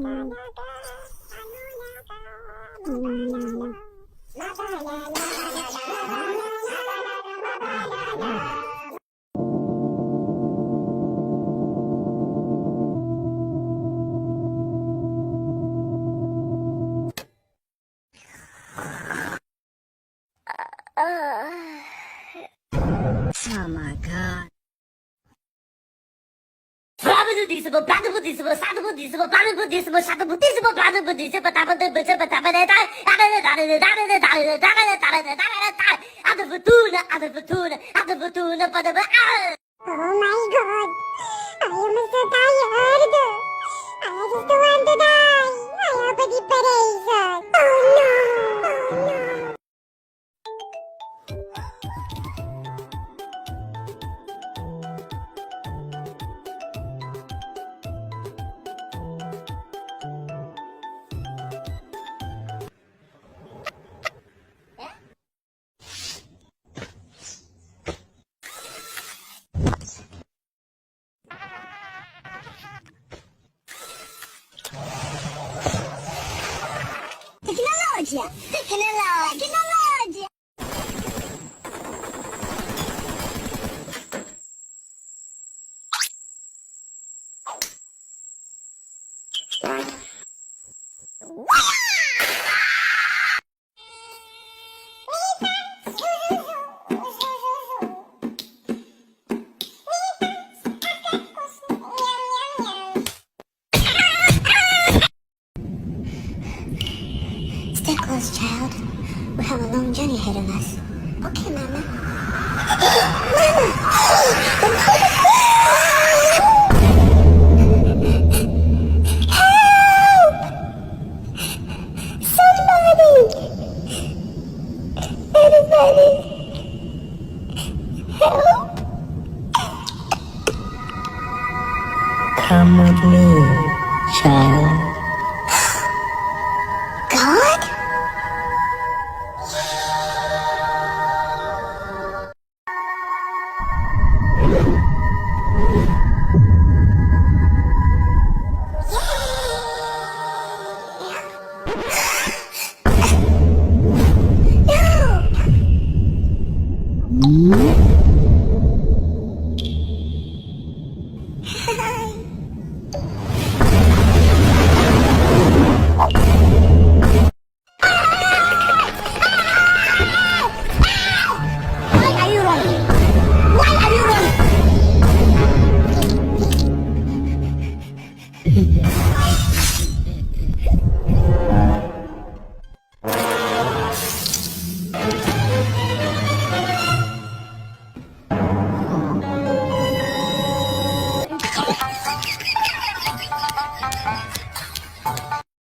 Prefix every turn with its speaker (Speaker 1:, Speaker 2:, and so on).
Speaker 1: Oh my god.
Speaker 2: Oh my god, I am so tired. I just want to die. I have a depression. Oh no. Tecnologia. Stay close, child. We have a long journey ahead of us. Okay, Mama. Help! Somebody! Anybody! Help!
Speaker 1: Come with me, child.
Speaker 2: God?